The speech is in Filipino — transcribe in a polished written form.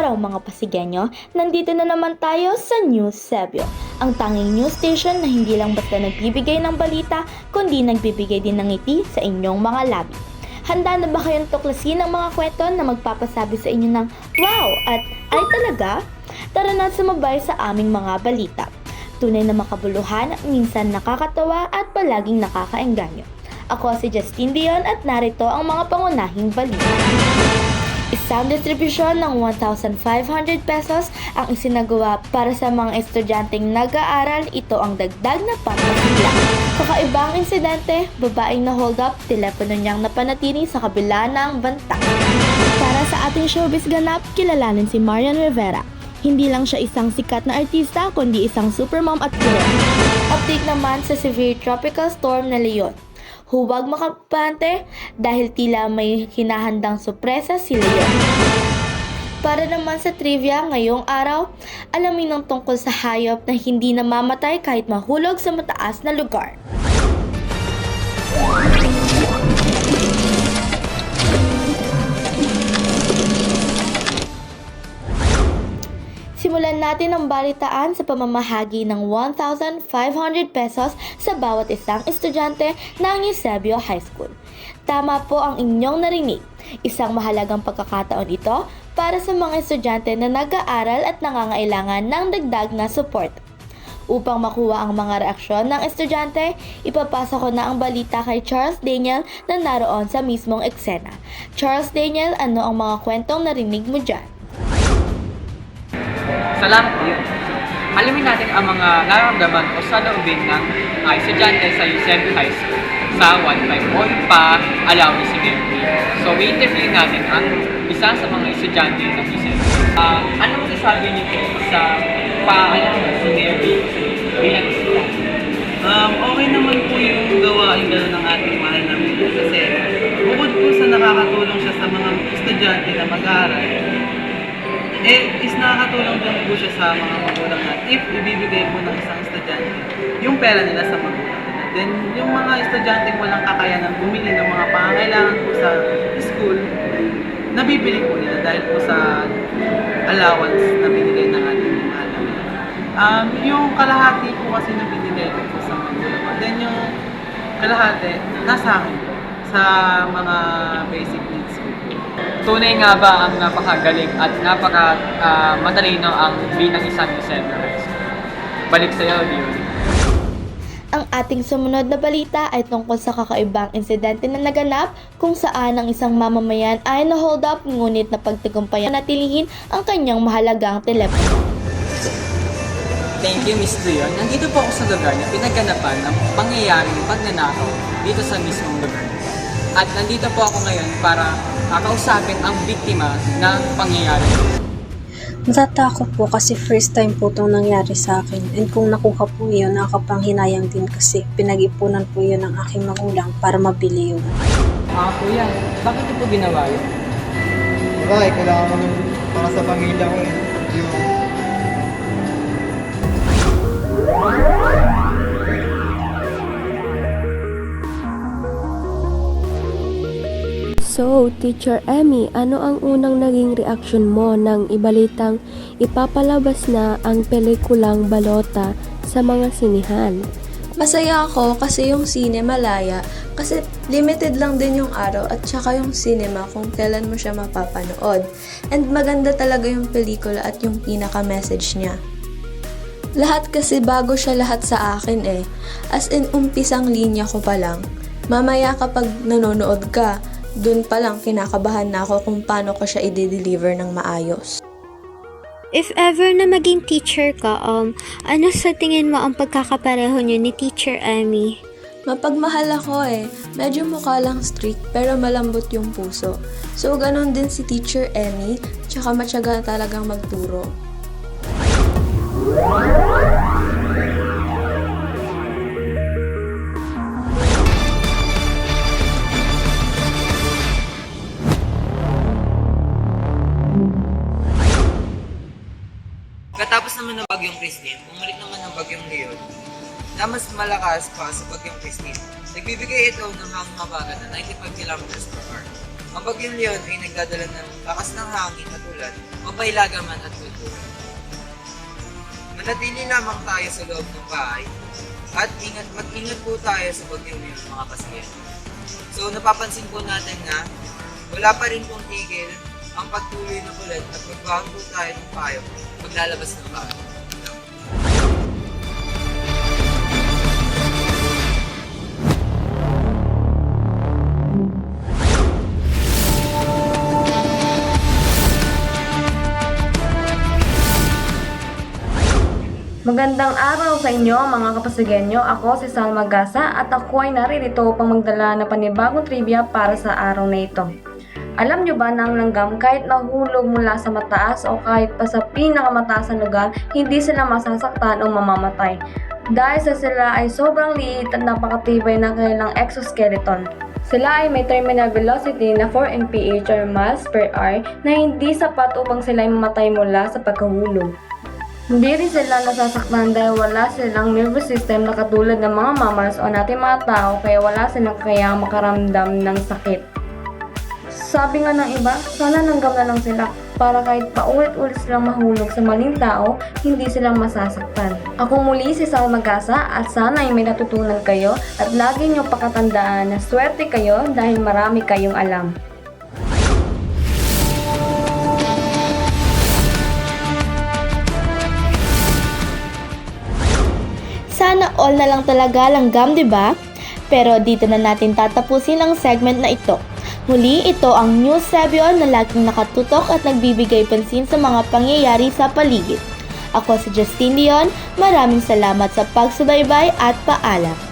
araw mga Pasigenyo, nandito na naman tayo sa News Sebio, ang tanging news station na hindi lang basta nagbibigay ng balita, kundi nagbibigay din ng ngiti sa inyong mga labi. Handa na ba kayong tuklasin ang mga kwento na magpapasabi sa inyo ng wow at ay talaga? Tara na sumabay sa aming mga balita. Tunay na makabuluhan, minsan nakakatawa at palaging nakakaengganyo. Ako si Justine Dion at narito ang mga pangunahing balita. Isang distribusyon ng 1,500 pesos ang isinagawa para sa mga estudyanteng nag-aaral. Ito ang dagdag na pampasigla. Kakaibang insidente, babaeng na hold up, telepono niyang napanatili sa kabila ng banta. Para sa ating showbiz ganap, kilalanin si Marian Rivera. Hindi lang siya isang sikat na artista, kundi isang supermom at guro. Update naman sa severe tropical storm na Leon. Huwag makapante dahil tila may hinahandang sorpresa si Leon. Para naman sa trivia ngayong araw, alamin ng tungkol sa hayop na hindi namamatay kahit mahulog sa mataas na lugar. Simulan natin ang balitaan sa pamamahagi ng 1,500 pesos sa bawat isang estudyante ng Eusebio High School. Tama po ang inyong narinig. Isang mahalagang pagkakataon ito para sa mga estudyante na nag-aaral at nangangailangan ng dagdag na support. Upang makuha ang mga reaksyon ng estudyante, ipapasa ko na ang balita kay Charles Daniel na naroon sa mismong eksena. Charles Daniel, ano ang mga kwentong narinig mo dyan? Salamat po. Alamin natin ang mga nararamdaman o saloobin ng estudyante sa Eusebio High School sa 1-5 o pa alawin si Mary. So, i-interview natin ang isa sa mga estudyante ng Eusebio. Ano masasabi niyo po sa paalawin si Mary bilang estudyante? Okay naman po yung gawain gano'n ng ating mahal na Mary kasi bukod po sa nakakatulong siya sa mga estudyante na mag-aaral, is nakakatulong din po siya sa mga magulang natin if ibibigay po ng isang estudyante yung pera nila sa magulang nila. Then, yung mga estudyante walang kakayanan bumili ng mga pangangailangan po sa school, nabibili po nila dahil po sa allowance na binigay ng ating mahal na Mary. Yung kalahati po kasi na binigay ko po sa magulang ko. Then, yung kalahati, nasa akin po, sa mga basic needs ko. Tunay nga ba ang napakagaling at matalino ang bilang isang Eusebio High School? Balik sa iyo, Dion. Ang ating sumunod na balita ay tungkol sa kakaibang insidente na naganap kung saan ang isang mamamayan ay na-hold up ngunit napagtagumpayan natilihin ang kanyang mahalagang telepono. Thank you, Miss Dion. Nandito po ako sa lugar na pinaganapan ng pangyayaring pagnanakaw dito sa mismong lugar. At nandito po ako ngayon para kausapin ang biktima ng pangyayari. Natatakot po kasi first time po itong nangyari sa akin. And kung nakuha po yun, nakakapanghinayang din kasi pinag-ipunan po yun ng aking magulang para mabili yun. Kuya, bakit niyo po ginawa yun? Wala kailangan ko para sa pamilya ko eh. So, Teacher Emmy, ano ang unang naging reaksyon mo nang ibalitang ipapalabas na ang pelikulang Balota sa mga sinihan? Masaya ako kasi yung sine malaya kasi limited lang din yung araw at saka yung cinema kung kailan mo siya mapapanood. And maganda talaga yung pelikula at yung pinaka-message niya. Lahat kasi bago siya lahat sa akin eh. As in umpisang linya ko pa lang. Mamaya kapag nanonood ka, dun pa lang kinakabahan na ako kung paano ko siya i-deliver ng maayos. If ever na maging teacher ka, ano sa tingin mo ang pagkakapareho niyo ni Teacher Emmy? Mapagmahal ako eh. Medyo mukha lang strict pero malambot yung puso. So ganon din si Teacher Emmy, tsaka matyaga talagang magturo. Katapos naman ng bagyong Christine, bumalik naman ng bagyong Leon na mas malakas pa sa bagyong Christine. Nagbibigay ito ng hanging habagat na 95 km per hour. Ang Bagyong Leon ay nagdadala ng lakas ng hangin at ulan, mapahilagaman at kultura. Manatili lamang tayo sa loob ng bahay at mag-ingat po tayo sa Bagyong Leon, mga kasiyan. So napapansin po natin na wala pa rin pong tigil ang patuloy na ulan at magbahan po tayo ng payo paglalabas ng bahay. Magandang araw sa inyo mga kapasigenyo. Ako si Sal Magasa at ako ay naririto upang magdala ng panibagong trivia para sa araw na ito. Alam nyo ba na ang langgam kahit nahulog mula sa mataas o kahit pa sa pinakamataas na lugar, hindi sila masasaktan o mamamatay? Dahil sa sila ay sobrang liit at napakatibay ng kanilang exoskeleton. Sila ay may terminal velocity na 4 mph or miles per hour na hindi sapat upang sila ay mamatay mula sa pagkahulog. Hindi rin sila nasasaktan dahil wala silang nervous system na katulad ng mga mammals o nating mga tao kaya wala silang kakayahang makaramdam ng sakit. Sabi nga ng iba, sana langgam na lang sila para kahit paulit-ulit silang mahulog sa maling tao, hindi silang masasaktan. Ako muli si Sal Magasa at sana ay may natutunan kayo at lagi niyong pakatandaan na swerte kayo dahil marami kayong alam. Sana all na lang talaga langgam, di ba? Pero dito na natin tatapusin ang segment na ito. Muli, ito ang News Sebio na laging nakatutok at nagbibigay pansin sa mga pangyayari sa paligid. Ako si Justine Leon, maraming salamat sa pagsubaybay at paalam.